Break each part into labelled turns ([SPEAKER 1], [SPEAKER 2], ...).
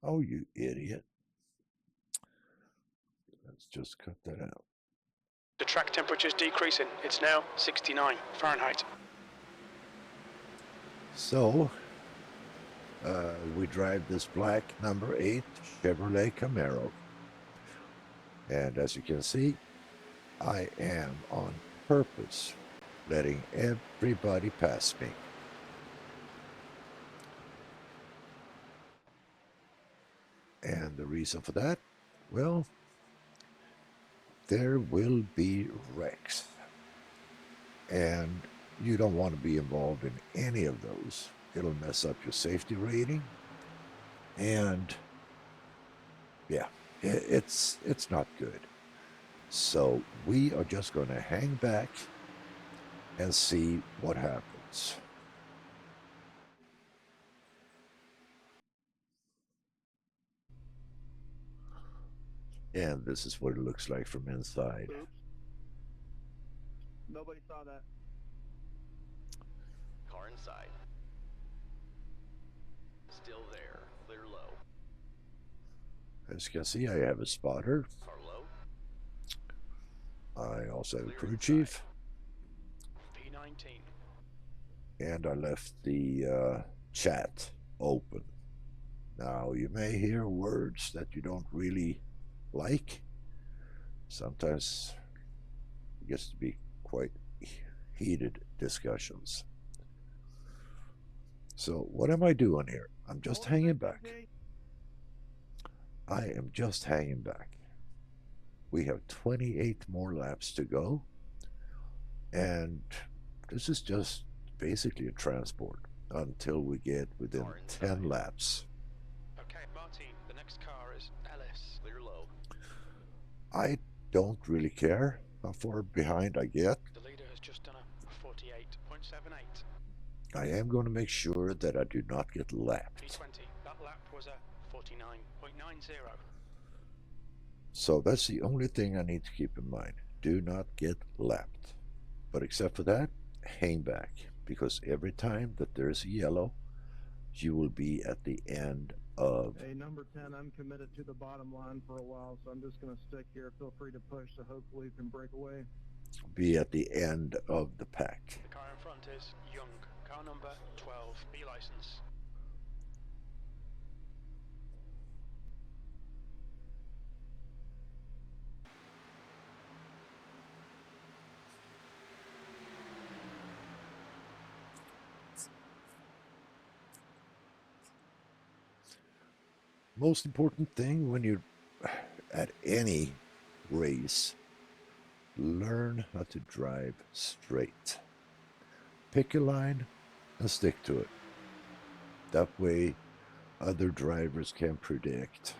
[SPEAKER 1] Oh, you idiot. Let's just cut that out.
[SPEAKER 2] The track temperature is decreasing. It's now 69 Fahrenheit.
[SPEAKER 1] So, we drive this black number 8 Chevrolet Camaro. And as you can see, I am on purpose letting everybody pass me. And the reason for that? Well, there will be wrecks. And you don't want to be involved in any of those. It'll mess up your safety rating. And yeah, it's not good. So we are just going to hang back and see what happens. And this is what it looks like from inside.
[SPEAKER 3] Oops. Nobody saw that.
[SPEAKER 4] Car inside. Still there. Clear low.
[SPEAKER 1] As you can see, I have a spotter.
[SPEAKER 4] Car low.
[SPEAKER 1] I also have a crew chief.
[SPEAKER 2] P19.
[SPEAKER 1] And I left the chat open. Now, you may hear words that you don't really like. Sometimes it gets to be quite heated discussions. So what am I doing here? I'm just hanging back. I am just hanging back. We have 28 more laps to go. And this is just basically a transport until we get within 10 laps.
[SPEAKER 2] Okay, Martin, the next car is LS.
[SPEAKER 4] Clear low.
[SPEAKER 1] I don't really care how far behind I get.
[SPEAKER 2] The leader has just done a 48.78.
[SPEAKER 1] I am going to make sure that I do not get lapped.
[SPEAKER 2] P20, that lap was a 49.90.
[SPEAKER 1] So that's the only thing I need to keep in mind. Do not get lapped. But except for that, hang back. Because every time that there's a yellow, you will be at the end of...
[SPEAKER 3] Hey, number 10, I'm committed to the bottom line for a while, so I'm just going to stick here. Feel free to push, so hopefully you can break away.
[SPEAKER 1] Be at the end of the pack.
[SPEAKER 2] The car in front is Young. Car number 12, B license.
[SPEAKER 1] Most important thing when you're at any race, learn how to drive straight. Pick a line and stick to it. That way other drivers can predict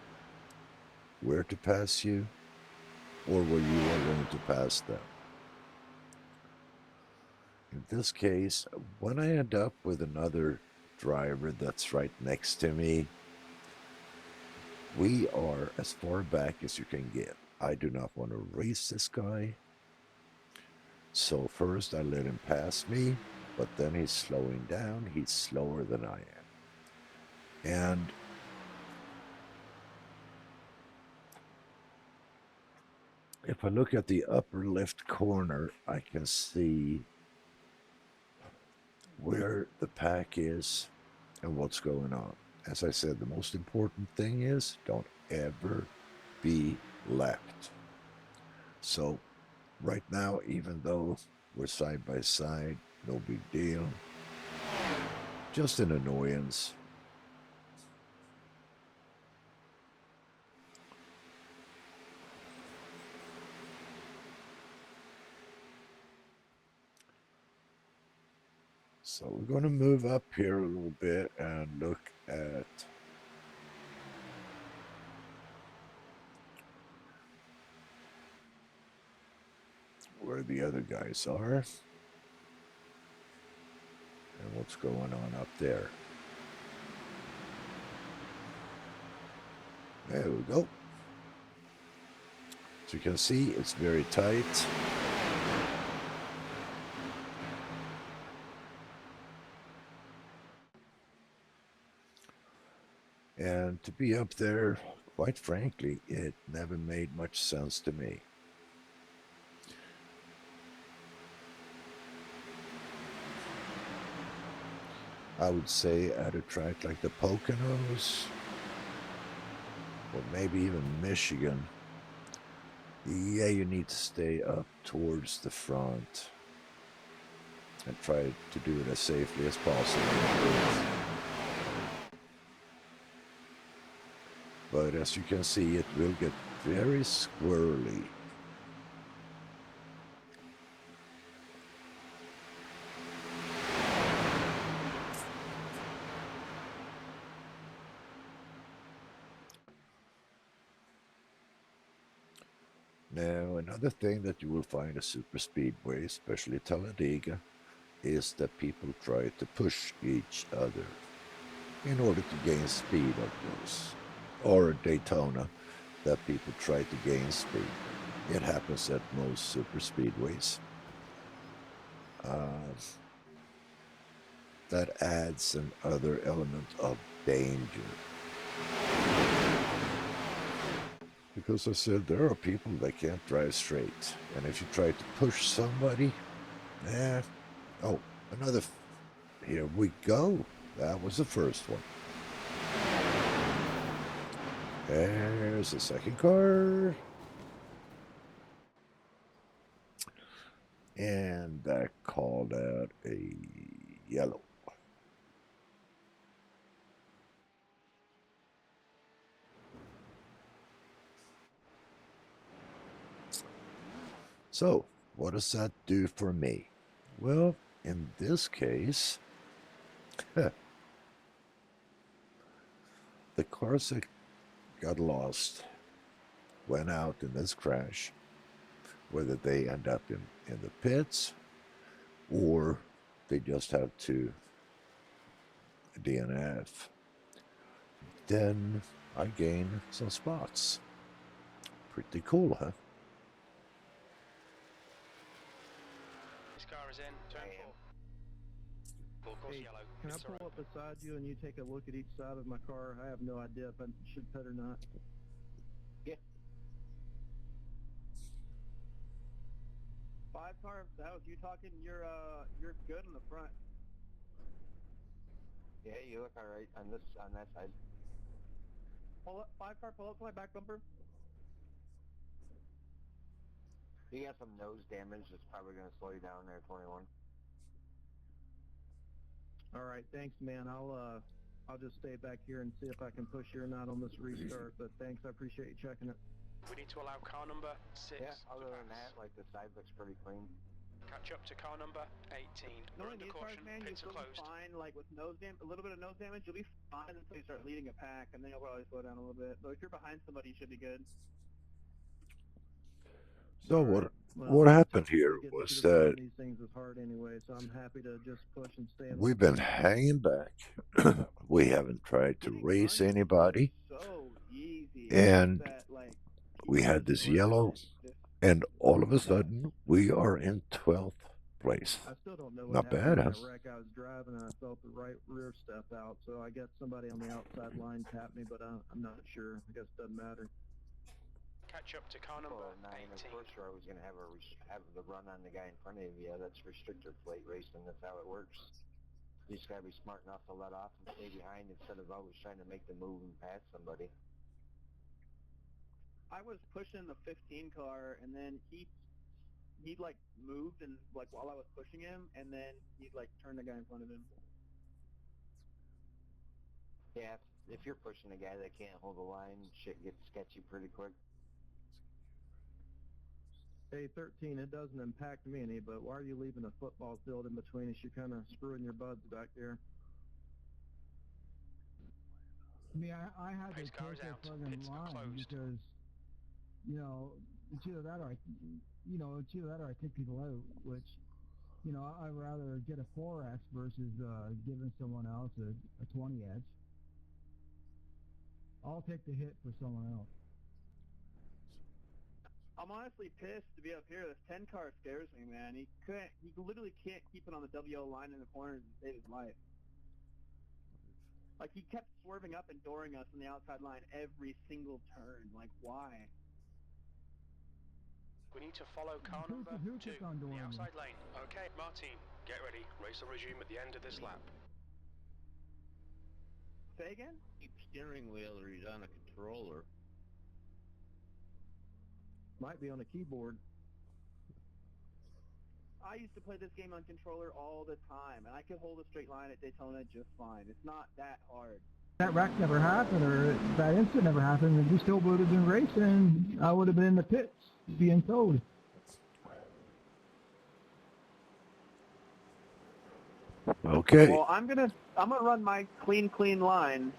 [SPEAKER 1] where to pass you or where you are going to pass them. In this case, when I end up with another driver that's right next to me, we are as far back as you can get. I do not want to race this guy. So first I let him pass me, but then he's slowing down. He's slower than I am. And if I look at the upper left corner, I can see where the pack is and what's going on. As I said, the most important thing is don't ever be lapped. So right now, even though we're side by side, no big deal. Just an annoyance. So we're going to move up here a little bit and look at where the other guys are and what's going on up there. There we go. As you can see, it's very tight. And to be up there, quite frankly, it never made much sense to me. I would say at a track like the Poconos, or maybe even Michigan, yeah, you need to stay up towards the front and try to do it as safely as possible. But as you can see, it will get very squirrely. Now, another thing that you will find at super speedway, especially Talladega, is that people try to push each other in order to gain speed, of course. Or at Daytona, that people try to gain speed. It happens at most super speedways. That adds another element of danger. Because I said there are people that can't drive straight. And if you try to push somebody, oh, another. Here we go. That was the first one. There's the second car. And that called out a yellow. So, what does that do for me? Well, in this case, the cars that got lost went out in this crash, whether they end up in the pits or they just have to DNF. Then I gain some spots. Pretty cool, huh?
[SPEAKER 2] This car is in, turn 4. Of course,
[SPEAKER 3] Hey,
[SPEAKER 2] yellow.
[SPEAKER 3] can I
[SPEAKER 2] It's
[SPEAKER 3] pull
[SPEAKER 2] alright.
[SPEAKER 3] up beside you and you take a look at each side of my car? I have no idea if I should pit or not.
[SPEAKER 5] Yeah.
[SPEAKER 3] 5 car, that was you talking. You're good in the front.
[SPEAKER 5] Yeah, you look all right on that side.
[SPEAKER 3] Pull up, 5 car, pull up to my back bumper.
[SPEAKER 5] You got some nose damage that's probably going to slow you down there, 21.
[SPEAKER 3] All right, thanks, man. I'll just stay back here and see if I can push you or not on this restart. But thanks, I appreciate you checking it.
[SPEAKER 2] We need to allow car number 6
[SPEAKER 5] Yeah,
[SPEAKER 2] to
[SPEAKER 5] other than
[SPEAKER 2] pass.
[SPEAKER 5] that, like the side looks pretty clean.
[SPEAKER 2] Catch up to car number 18. We're
[SPEAKER 3] Knowing
[SPEAKER 2] under
[SPEAKER 3] these cars,
[SPEAKER 2] caution.
[SPEAKER 3] man,
[SPEAKER 2] Pits are
[SPEAKER 3] you'll be
[SPEAKER 2] closed.
[SPEAKER 3] fine. Like with a little bit of nose damage, you'll be fine until you start leading a pack, and then you'll probably slow down a little bit. But if you're behind somebody, you should be good.
[SPEAKER 1] So
[SPEAKER 3] All right.
[SPEAKER 1] what happened here
[SPEAKER 3] Getting
[SPEAKER 1] was
[SPEAKER 3] through the front
[SPEAKER 1] that
[SPEAKER 3] of these things is hard anyway, so I'm happy to just push and stay in
[SPEAKER 1] we've
[SPEAKER 3] one
[SPEAKER 1] been
[SPEAKER 3] piece.
[SPEAKER 1] hanging back. We haven't tried to
[SPEAKER 3] Getting
[SPEAKER 1] race
[SPEAKER 3] running is
[SPEAKER 1] anybody.
[SPEAKER 3] so easy.
[SPEAKER 1] And
[SPEAKER 3] That like
[SPEAKER 1] we
[SPEAKER 3] people
[SPEAKER 1] had
[SPEAKER 3] just
[SPEAKER 1] this
[SPEAKER 3] running
[SPEAKER 1] yellow,
[SPEAKER 3] it.
[SPEAKER 1] and all of a sudden, we are in 12th place.
[SPEAKER 3] I still don't know what
[SPEAKER 1] Not
[SPEAKER 3] happened
[SPEAKER 1] bad,
[SPEAKER 3] in
[SPEAKER 1] huh?
[SPEAKER 3] that wreck. I was driving and I felt the right rear step out, so I guess somebody on the outside line tapped me, but I'm not sure. I guess it doesn't matter.
[SPEAKER 2] Catch up to car number
[SPEAKER 5] 9, of
[SPEAKER 2] 18.
[SPEAKER 5] course, you're always going to have the run on the guy in front of you. That's restrictor plate racing. That's how it works. You just got to be smart enough to let off and stay behind instead of always trying to make the move and pass somebody.
[SPEAKER 3] I was pushing the 15 car, and then he like moved and like while I was pushing him, and then he like turned the guy in front of him.
[SPEAKER 5] Yeah, if you're pushing a guy that can't hold the line, shit gets sketchy pretty quick.
[SPEAKER 3] Hey, 13, it doesn't impact me any, but why are you leaving a football field in between us? You're kind of screwing your buds back there.
[SPEAKER 6] I mean, I had to
[SPEAKER 2] Pace car
[SPEAKER 6] take
[SPEAKER 2] is
[SPEAKER 6] a
[SPEAKER 2] out.
[SPEAKER 6] fucking
[SPEAKER 2] Pits are
[SPEAKER 6] line
[SPEAKER 2] closed.
[SPEAKER 6] because, it's either that or I kick people out, which, I'd rather get a 4X versus giving someone else a 20 edge. I'll take the hit for someone else.
[SPEAKER 3] I'm honestly pissed to be up here. This 10 car scares me, man. He literally can't keep it on the WO line in the corners and save his life. Like, he kept swerving up and dooring us on the outside line every single turn. Like, why?
[SPEAKER 2] We need to follow car
[SPEAKER 6] Who-
[SPEAKER 2] number
[SPEAKER 6] who
[SPEAKER 2] 2,
[SPEAKER 6] kept on
[SPEAKER 2] the
[SPEAKER 6] dooring you?
[SPEAKER 2] outside lane. Okay, Martin, get ready. Race will resume at the end of this lap.
[SPEAKER 3] Say again?
[SPEAKER 7] Steering wheel or he's on a controller.
[SPEAKER 3] Might be on the keyboard. I used to play this game on controller all the time, and I could hold a straight line at Daytona just fine. It's not that hard.
[SPEAKER 6] That wreck never happened, or that incident never happened, and we still would have been racing. I would have been in the pits being towed.
[SPEAKER 1] Okay.
[SPEAKER 3] Well, I'm gonna run my clean line,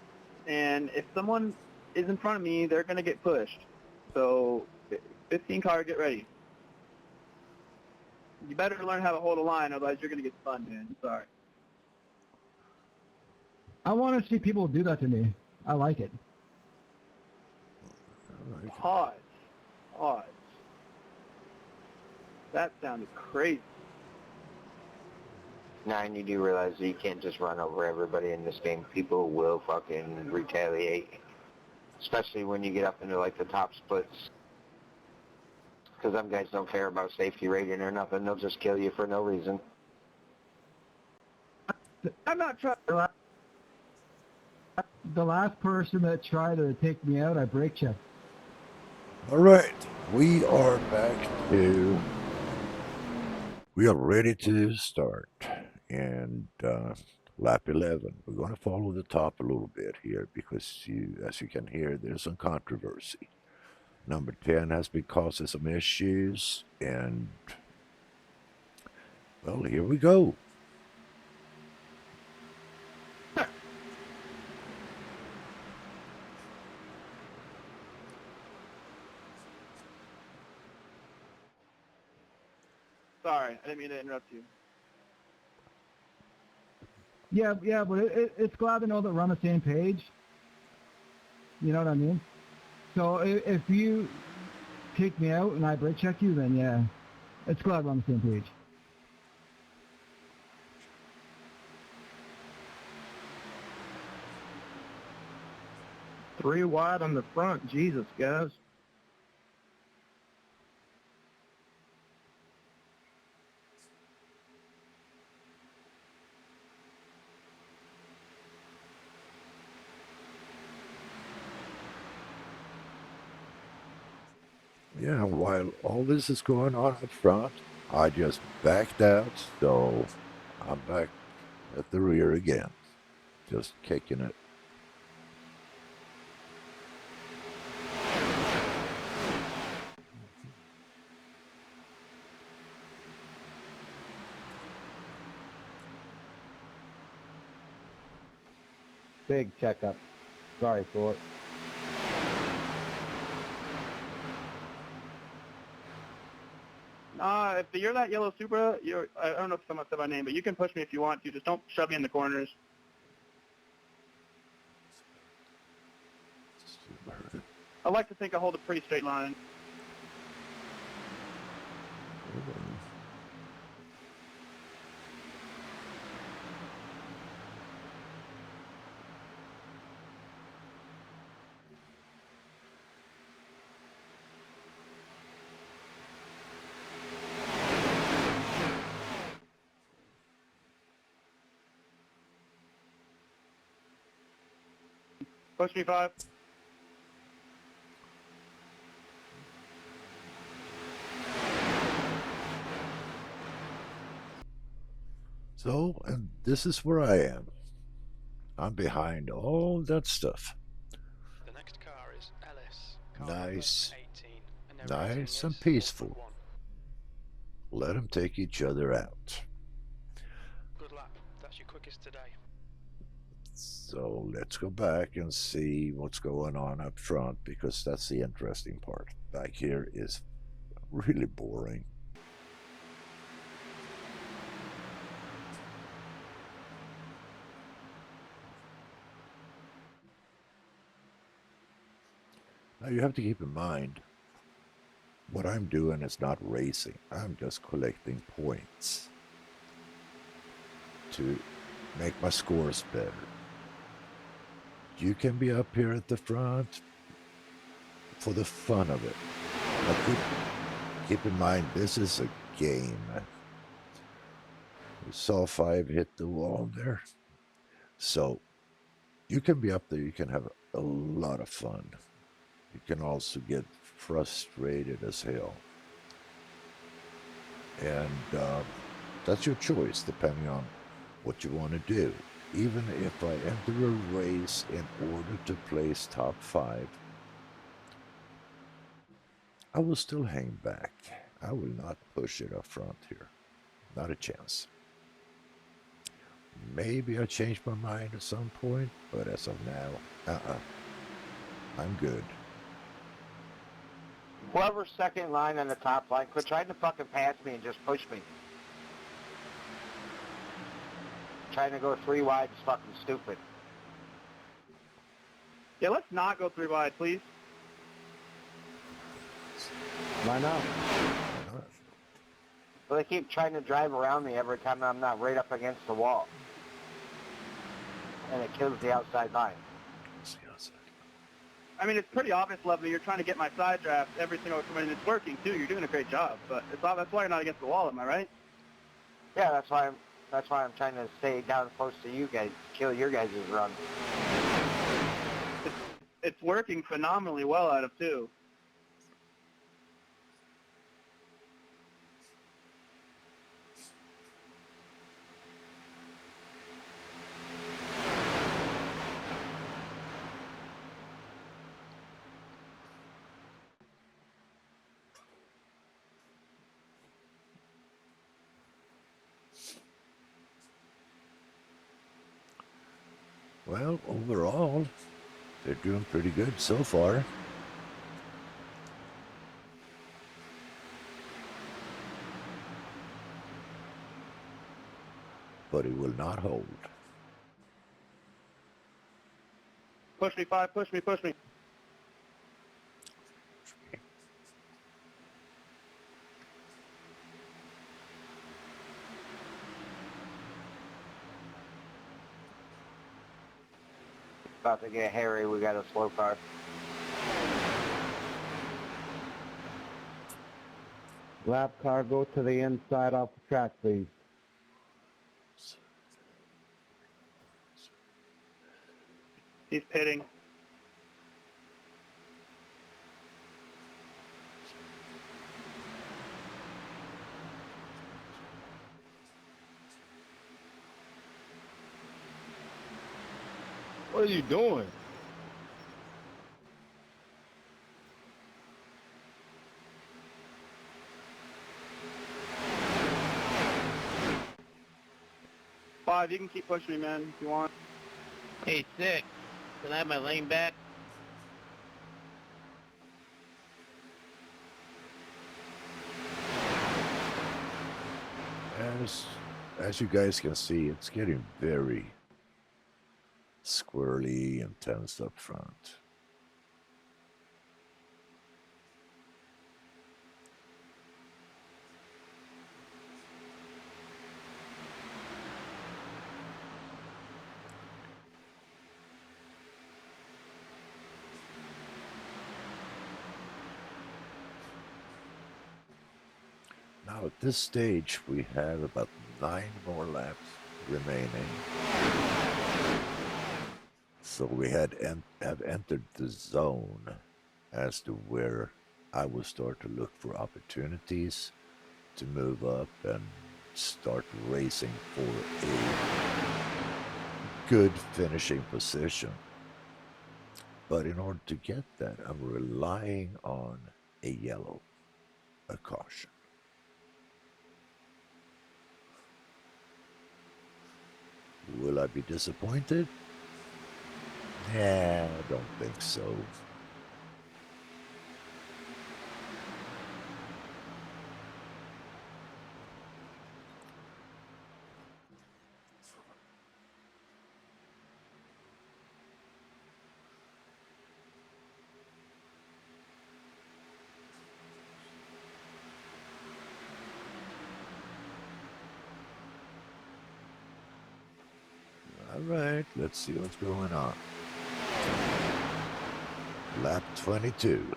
[SPEAKER 3] and if someone is in front of me, they're gonna get pushed. So, 15 car, get ready. You better learn how to hold a line, otherwise you're gonna get spun, man. Sorry.
[SPEAKER 6] I want to see people do that to me. I like it.
[SPEAKER 3] Pause. That sounded crazy.
[SPEAKER 5] Now, and you do realize that you can't just run over everybody in this game. People will fucking retaliate. Especially when you get up into, like, the top splits. Because them guys don't care about safety rating or nothing. They'll just kill you for no reason.
[SPEAKER 3] I'm not trying.
[SPEAKER 6] The last person that tried to take me out, I brake checked.
[SPEAKER 1] All right. We are ready to start. And lap 11. We're going to follow the top a little bit here because, as you can hear, there's some controversy. Number 10 has been causing some issues, and, well, here we go.
[SPEAKER 3] Sorry, I didn't mean to interrupt you.
[SPEAKER 6] Yeah, but it's glad to know that we're on the same page. You know what I mean? So if you take me out and I brake check you, then yeah, it's glad we're on the same page.
[SPEAKER 3] Three wide on the front. Jesus, guys.
[SPEAKER 1] Yeah, while all this is going on up front, I just backed out, so I'm back at the rear again, just kicking it.
[SPEAKER 5] Big checkup. Sorry for it.
[SPEAKER 3] If you're that yellow Supra, I don't know if someone said my name, but you can push me if you want to. Just don't shove me in the corners. I like to think I hold a pretty straight line. Push me 5.
[SPEAKER 1] So, and this is where I am. I'm behind all that stuff.
[SPEAKER 2] The next car is Ellis. Car
[SPEAKER 1] Nice.
[SPEAKER 2] number 18. And their rating
[SPEAKER 1] Nice and
[SPEAKER 2] is
[SPEAKER 1] peaceful.
[SPEAKER 2] 4.1.
[SPEAKER 1] Let them take each other out.
[SPEAKER 2] Good lap. That's your quickest today.
[SPEAKER 1] So let's go back and see what's going on up front, because that's the interesting part. Back here is really boring. Now you have to keep in mind, what I'm doing is not racing. I'm just collecting points to make my scores better. You can be up here at the front for the fun of it. Now keep in mind, this is a game. We saw 5 hit the wall there. So you can be up there, you can have a lot of fun. You can also get frustrated as hell. And that's your choice, depending on what you want to do. Even if I enter a race in order to place top 5, I will still hang back. I will not push it up front here. Not a chance. Maybe I change my mind at some point, but as of now, I'm good.
[SPEAKER 5] Whoever's second line on the top line, quit trying to fucking pass me and just push me. Trying to go 3 wide is fucking stupid.
[SPEAKER 3] Yeah, let's not go 3 wide, please.
[SPEAKER 6] Why not?
[SPEAKER 1] Why not?
[SPEAKER 5] But they keep trying to drive around me every time I'm not right up against the wall. And it kills the outside line.
[SPEAKER 1] It's the outside.
[SPEAKER 3] I mean, it's pretty obvious, Lovely. You're trying to get my side draft every single time, and it's working too. You're doing a great job, but that's why you're not against the wall. Am I right?
[SPEAKER 5] Yeah, that's why I'm trying to stay down close to you guys, kill your guys' run.
[SPEAKER 3] It's working phenomenally well out of 2.
[SPEAKER 1] Well, overall, they're doing pretty good so far. But it will not hold.
[SPEAKER 3] Push me, 5. Push me, push me.
[SPEAKER 5] About to get hairy, we got a slow car.
[SPEAKER 6] Lap car, go to the inside off the track, please.
[SPEAKER 3] He's pitting.
[SPEAKER 7] What are you doing?
[SPEAKER 3] Five, you can keep pushing me, man, if you want.
[SPEAKER 7] Hey, 6. Can I have my lane back?
[SPEAKER 1] As you guys can see, it's getting very squirrely and tense up front. Now at this stage, we have about 9 more laps remaining. So we have entered the zone as to where I will start to look for opportunities to move up and start racing for a good finishing position. But in order to get that, I'm relying on a yellow, a caution. Will I be disappointed? Nah, I don't think so. All right, let's see what's going on. Lap 22.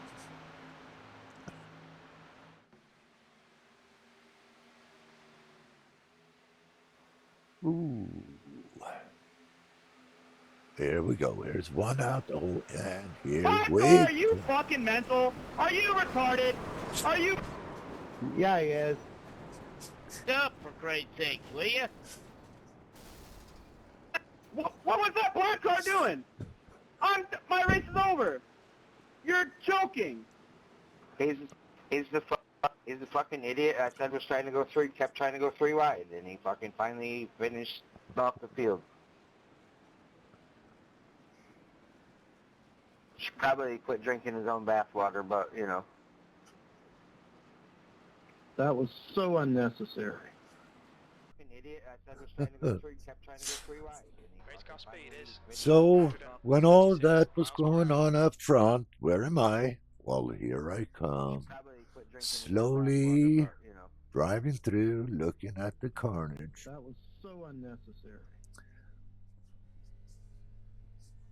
[SPEAKER 1] Ooh. Here we go. Here's one out. Oh, and here we
[SPEAKER 3] Are you fucking mental? Are you retarded? Are you?
[SPEAKER 6] Yeah, he is.
[SPEAKER 7] Stop, for Christ's sake, will you?
[SPEAKER 3] What was that black car doing? My race is over. You're joking.
[SPEAKER 5] He's the fucking idiot I said was trying to go three, kept trying to go three wide, and he fucking finally finished off the field. Should probably quit drinking his own bathwater, but you know.
[SPEAKER 6] That was so unnecessary.
[SPEAKER 5] Fucking idiot I said was trying to go three, kept trying to go three wide, and he
[SPEAKER 2] Race car speed is
[SPEAKER 1] So, when all that was
[SPEAKER 2] 156 miles
[SPEAKER 1] going
[SPEAKER 2] per hour.
[SPEAKER 1] on up front, where am I? Well, here I come.
[SPEAKER 5] probably quit drinking his own
[SPEAKER 1] Slowly
[SPEAKER 5] bathwater, but you know.
[SPEAKER 1] driving through, looking at the carnage.
[SPEAKER 6] That was so unnecessary.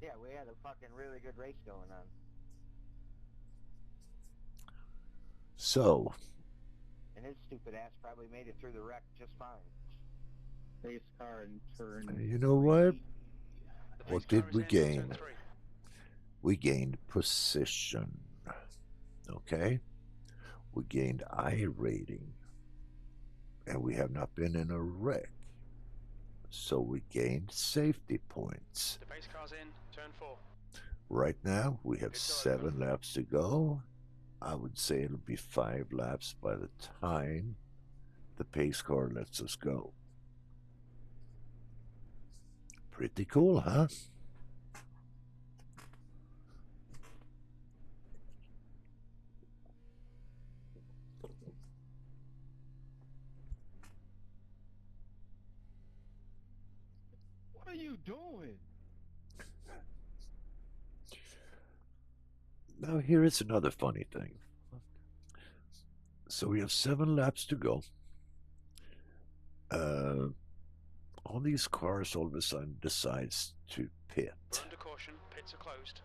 [SPEAKER 5] Yeah, we had a fucking really good race going on.
[SPEAKER 1] So,
[SPEAKER 5] And his stupid ass probably made it through the wreck just fine.
[SPEAKER 6] Pace car and turn.
[SPEAKER 1] you know what?
[SPEAKER 2] The
[SPEAKER 1] What
[SPEAKER 2] pace car
[SPEAKER 1] did
[SPEAKER 2] is
[SPEAKER 1] we
[SPEAKER 2] in
[SPEAKER 1] gain?
[SPEAKER 2] turn 3.
[SPEAKER 1] We gained position. Okay? We gained I rating. And we have not been in a wreck. So we gained safety points.
[SPEAKER 2] The pace car's in turn 4.
[SPEAKER 1] Right now, we have
[SPEAKER 2] It's
[SPEAKER 1] 7 laps to go. I would say it'll be 5 laps by the time the pace car lets us go. Pretty cool, huh?
[SPEAKER 6] What are you doing?
[SPEAKER 1] Now, here is another funny thing. So we have 7 laps to go. All these cars all of a sudden decides to pit.
[SPEAKER 2] We're under caution. Pits are closed.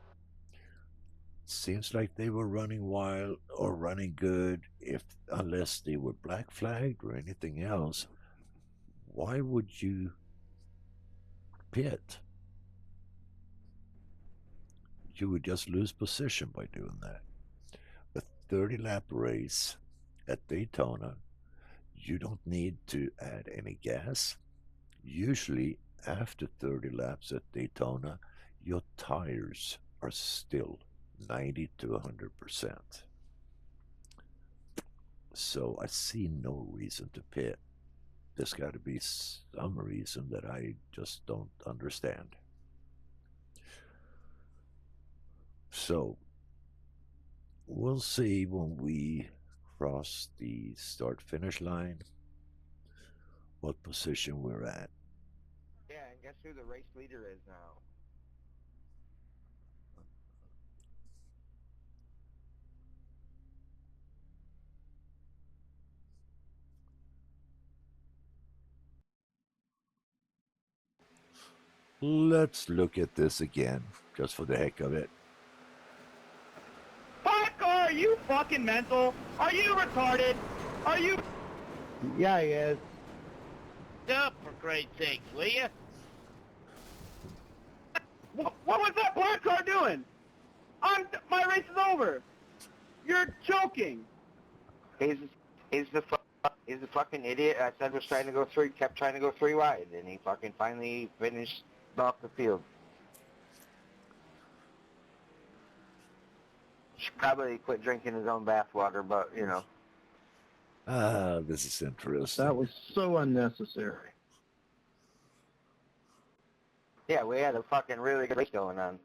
[SPEAKER 1] Seems like they were running wild or running good, unless they were black flagged or anything else. Why would you pit? You would just lose position by doing that. A 30-lap race at Daytona, you don't need to add any gas. Usually, after 30 laps at Daytona, your tires are still 90 to 100%. So I see no reason to pit. There's got to be some reason that I just don't understand. So we'll see when we cross the start finish line what position we're at.
[SPEAKER 5] Yeah, and guess who the race leader is now?
[SPEAKER 1] Let's look at this again, just for the heck of it.
[SPEAKER 3] Black car, are you fucking mental? Are you retarded? Are you?
[SPEAKER 6] Yeah, he is.
[SPEAKER 7] Stop, for Christ's sake, will you?
[SPEAKER 3] What was that black car doing? My race is over. You're joking.
[SPEAKER 5] He's the fucking idiot I said was trying to go three, kept trying to go three wide, and he fucking finally finished off the field. Should probably quit drinking his own bathwater, but you know.
[SPEAKER 1] This is interesting.
[SPEAKER 6] That was so unnecessary.
[SPEAKER 5] Yeah, we had a fucking really good race going on.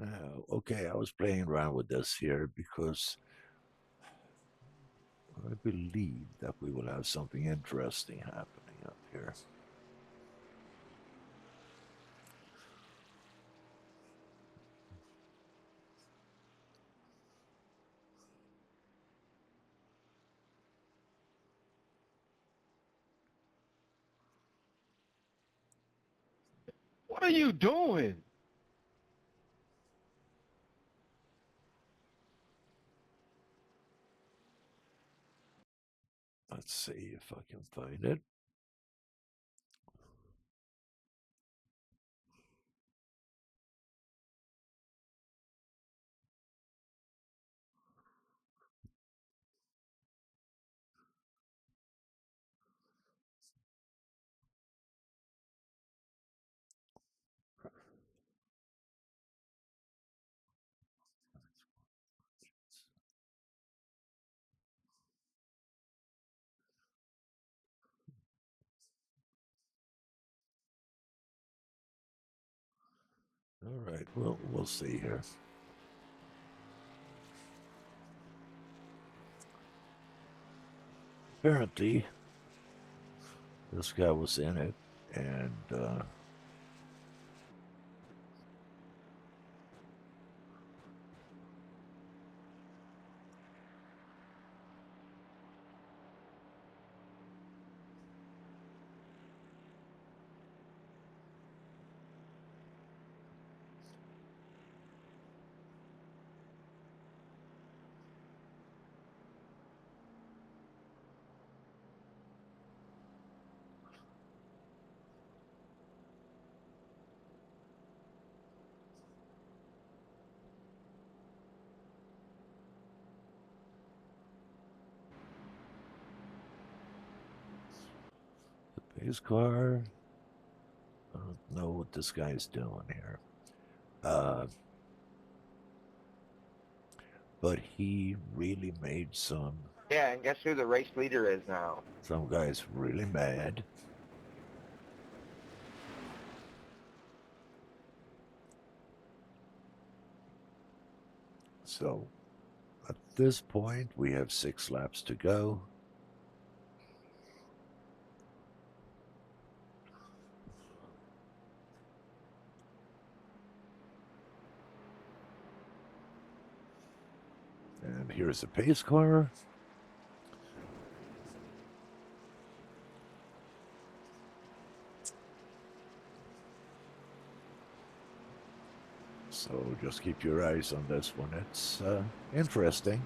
[SPEAKER 1] Now, okay, I was playing around with this here because I believe that we will have something interesting happening up here.
[SPEAKER 6] What are you doing?
[SPEAKER 1] Let's see if I can find it. All right, well, we'll see here. Apparently, this guy was in it, and the pace car. I don't know what this guy's doing here. But he really made
[SPEAKER 5] Yeah, and guess who the race leader is now?
[SPEAKER 1] some guys really mad. So at this point, we have 6 laps to go. And here's a pace car. So just keep your eyes on this one. It's interesting.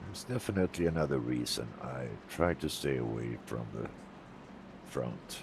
[SPEAKER 1] There's definitely another reason I try to stay away from the front.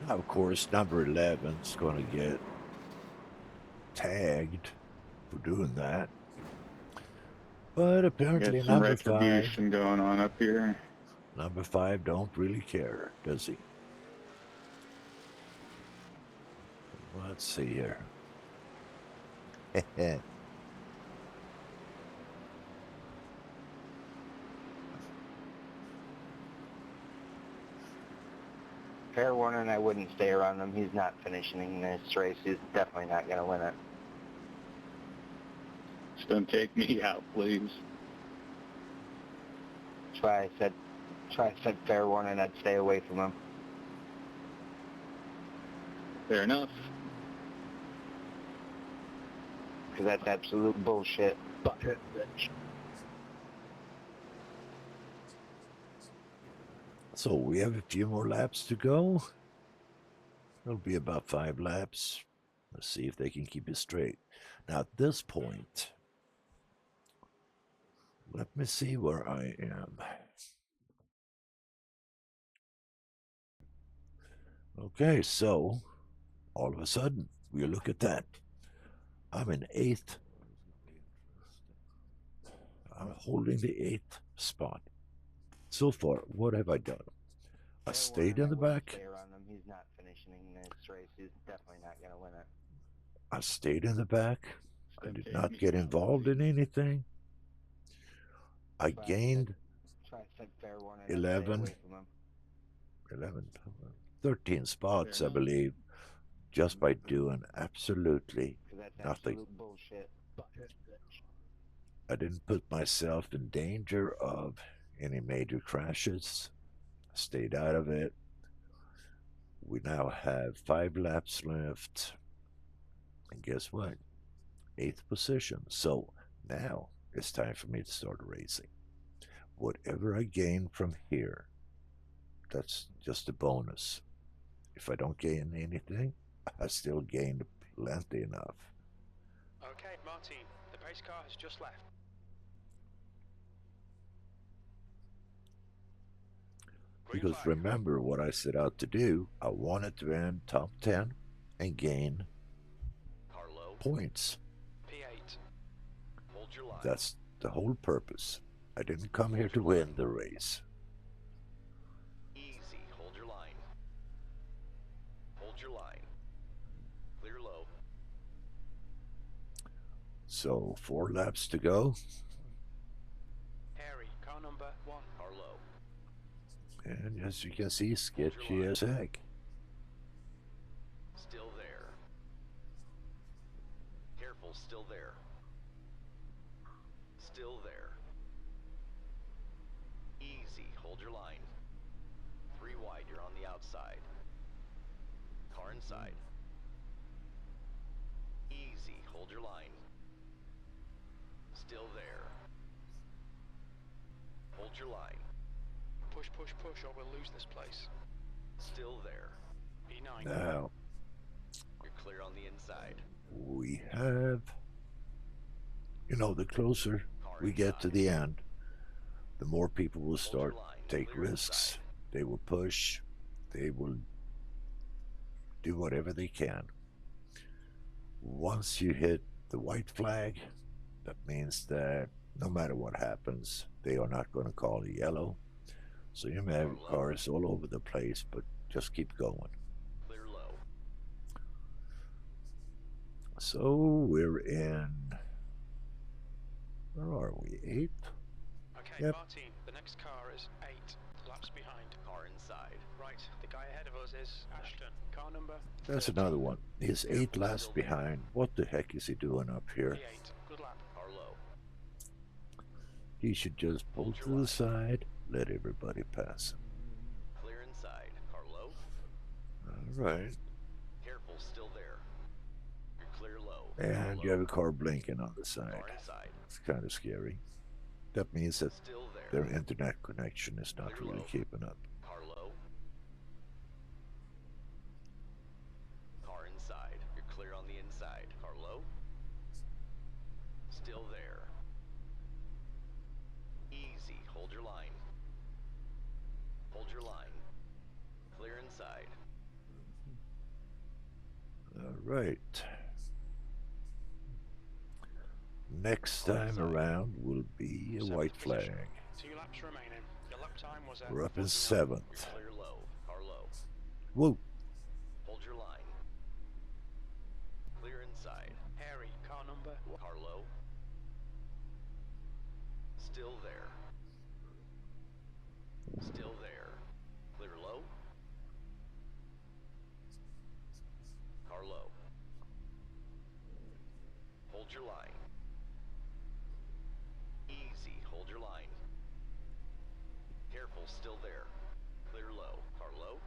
[SPEAKER 1] Now, of course, number 11 is going to get tagged for doing that. But apparently
[SPEAKER 8] Got some
[SPEAKER 1] number 5,
[SPEAKER 8] retribution going on up here.
[SPEAKER 1] number 5 don't really care, does he? Let's see here.
[SPEAKER 5] Fair warning, I wouldn't stay around him. He's not finishing this race. He's definitely not going to win it.
[SPEAKER 8] Just don't take me out, please.
[SPEAKER 5] That's why I said fair warning, I'd stay away from him.
[SPEAKER 8] Fair enough.
[SPEAKER 5] Because that's absolute bullshit.
[SPEAKER 6] Bucket bitch.
[SPEAKER 1] So we have a few more laps to go. It'll be about 5 laps. Let's see if they can keep it straight. Now, at this point, Let me see where I am. Okay, so all of a sudden, we look at that. I'm in 8th. I'm holding the 8th spot. So far, what have I done? I stayed in the back.
[SPEAKER 5] Stay around him. He's not finishing this race. He's definitely not going to win it.
[SPEAKER 1] I stayed in the back. I
[SPEAKER 8] Then
[SPEAKER 1] did
[SPEAKER 8] take
[SPEAKER 1] not
[SPEAKER 8] me
[SPEAKER 1] get
[SPEAKER 8] out,
[SPEAKER 1] involved in
[SPEAKER 8] please.
[SPEAKER 1] anything. I
[SPEAKER 5] Try to
[SPEAKER 1] gained
[SPEAKER 5] Try to set fair warning and stay
[SPEAKER 1] 11,
[SPEAKER 5] away from him.
[SPEAKER 1] 11, 13 spots,
[SPEAKER 8] Fair
[SPEAKER 1] I
[SPEAKER 8] enough.
[SPEAKER 1] believe, just by doing absolutely
[SPEAKER 5] Because that's
[SPEAKER 1] nothing.
[SPEAKER 5] absolute bullshit.
[SPEAKER 1] I didn't put myself in danger of any major crashes. I stayed out of it. We now have 5 laps left. And guess what? 8th position. So now it's time for me to start racing. Whatever I gain from here, that's just a bonus. If I don't gain anything, I still gained plenty enough.
[SPEAKER 2] Okay, Martin, the pace car has just left. Green
[SPEAKER 1] Because
[SPEAKER 2] flag.
[SPEAKER 1] remember what I set out to do. I wanted to end top 10 and gain
[SPEAKER 4] Carlo,
[SPEAKER 1] points.
[SPEAKER 2] P8.
[SPEAKER 4] hold your line.
[SPEAKER 1] That's the whole purpose. I didn't come here to win the race.
[SPEAKER 4] Easy, hold your line. Hold your line. Clear low.
[SPEAKER 1] So 4 laps to go.
[SPEAKER 2] Harry, car number 1.
[SPEAKER 4] Carlo,
[SPEAKER 1] And as you can see, sketchy as heck.
[SPEAKER 4] still there. Careful, still there. Still there. Easy, hold your line. 3 wide, you're on the outside. Car inside. Easy, hold your line. Still there. Hold your line.
[SPEAKER 2] Push, push, push, or we'll lose this place.
[SPEAKER 4] Still there.
[SPEAKER 2] P9.
[SPEAKER 1] Now
[SPEAKER 4] You're clear on the inside.
[SPEAKER 1] we have, the closer
[SPEAKER 4] Car
[SPEAKER 1] we get to
[SPEAKER 4] inside.
[SPEAKER 1] the end, the more people will
[SPEAKER 4] Hold your
[SPEAKER 1] start
[SPEAKER 4] line.
[SPEAKER 1] take
[SPEAKER 4] Clear
[SPEAKER 1] risks.
[SPEAKER 4] inside.
[SPEAKER 1] They will push. They will do whatever they can. Once you hit the white flag, that means that no matter what happens, they are not going to call it yellow. So you may have cars all over the place, but just keep going.
[SPEAKER 4] Clear low.
[SPEAKER 1] So we're in, where are we? 8th?
[SPEAKER 2] Okay,
[SPEAKER 1] Yep.
[SPEAKER 2] Martin, the next car is 8 laps behind.
[SPEAKER 4] Car inside.
[SPEAKER 2] Right, the guy ahead of us is Ashton. Car number
[SPEAKER 1] That's
[SPEAKER 2] 13.
[SPEAKER 1] another one. He's 8 laps behind. What the heck is he doing up here?
[SPEAKER 2] P8. Good lap.
[SPEAKER 4] Car low.
[SPEAKER 1] He should just pull to the side, let everybody pass him.
[SPEAKER 4] Clear inside. Car low.
[SPEAKER 1] All right.
[SPEAKER 4] Careful, still there. You're clear low.
[SPEAKER 1] And you have a car blinking on the side.
[SPEAKER 4] Car inside.
[SPEAKER 1] It's kind of scary. That means that
[SPEAKER 4] Still there.
[SPEAKER 1] their internet connection is not
[SPEAKER 4] Clear
[SPEAKER 1] really
[SPEAKER 4] low.
[SPEAKER 1] keeping up.
[SPEAKER 4] Car low. Car inside. You're clear on the inside. Car low. Still there. Easy. Hold your line. Hold your line. Clear inside.
[SPEAKER 1] All right. Next time around will be a
[SPEAKER 2] 7th
[SPEAKER 1] white flag.
[SPEAKER 2] position. 2 laps remaining. Your lap time was at
[SPEAKER 1] We're up in
[SPEAKER 2] 49.
[SPEAKER 1] 7th.
[SPEAKER 4] Clear low. Car low.
[SPEAKER 1] Whoa.
[SPEAKER 4] Hold your line. Clear inside.
[SPEAKER 2] Harry, car number 1.
[SPEAKER 4] Car low. Still there. Still there. Clear low. Car low. Hold your line. Easy. Hold your line. Careful. Still there. Clear low. Car low.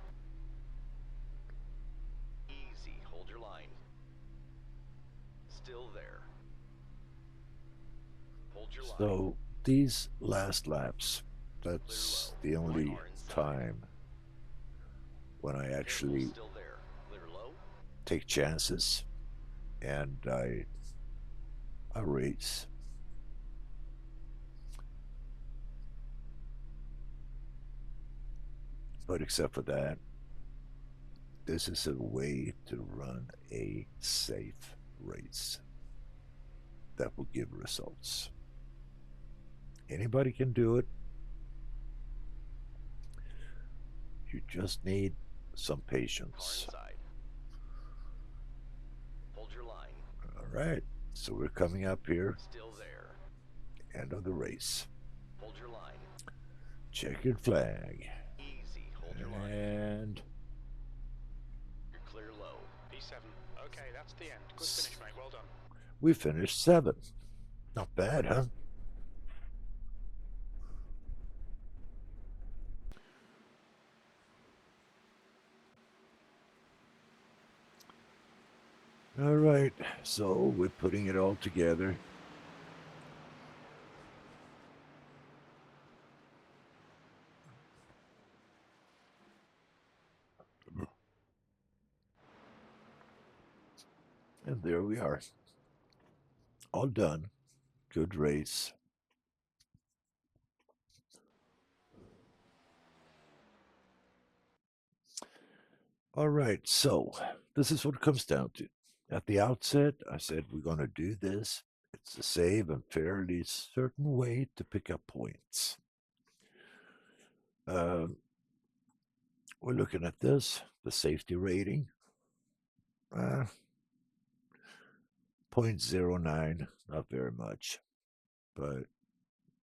[SPEAKER 4] Easy. Hold your line. Still there. Hold your line.
[SPEAKER 1] So these last laps, that's the only time when I actually
[SPEAKER 4] Still there. Clear low.
[SPEAKER 1] take chances and I race. But except for that, this is a way to run a safe race that will give results. Anybody can do it. You just need some
[SPEAKER 4] Car
[SPEAKER 1] patience.
[SPEAKER 4] inside. Hold your line.
[SPEAKER 1] All right, so we're coming up here,
[SPEAKER 4] Still there.
[SPEAKER 1] end of the race.
[SPEAKER 4] Hold your line.
[SPEAKER 1] Checkered flag.
[SPEAKER 4] Easy. Hold your line.
[SPEAKER 1] And
[SPEAKER 4] You're clear low.
[SPEAKER 2] P7. Okay, that's the end. Good finish, mate. Well done.
[SPEAKER 1] we finished 7th. Not bad, huh? All right, so we're putting it all together. And there we are. All done. Good race. All right, so this is what it comes down to. At the outset, I said we're going to do this. It's a safe and fairly certain way to pick up points. We're looking at this, the safety rating. 0.09, not very much. But,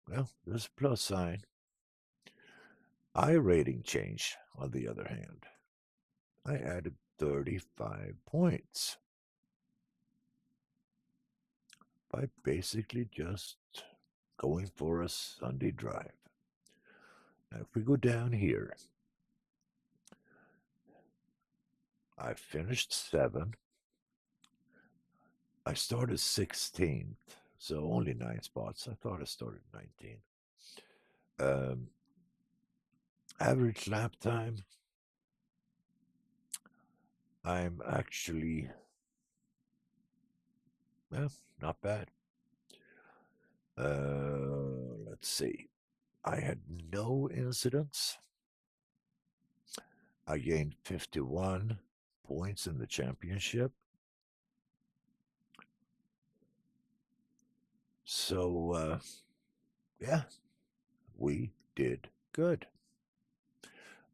[SPEAKER 1] well, there's a plus sign. I rating change, on the other hand. I added 35 points by basically just going for a Sunday drive. Now, if we go down here, I finished 7. I started 16th, so only 9 spots. I thought I started 19. Average lap time, I'm actually, well, not bad. Let's see. I had no incidents. I gained 51 points in the championship. So, yeah, we did good.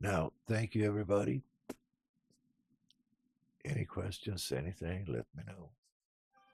[SPEAKER 1] Now, thank you, everybody. Any questions, anything, let me know.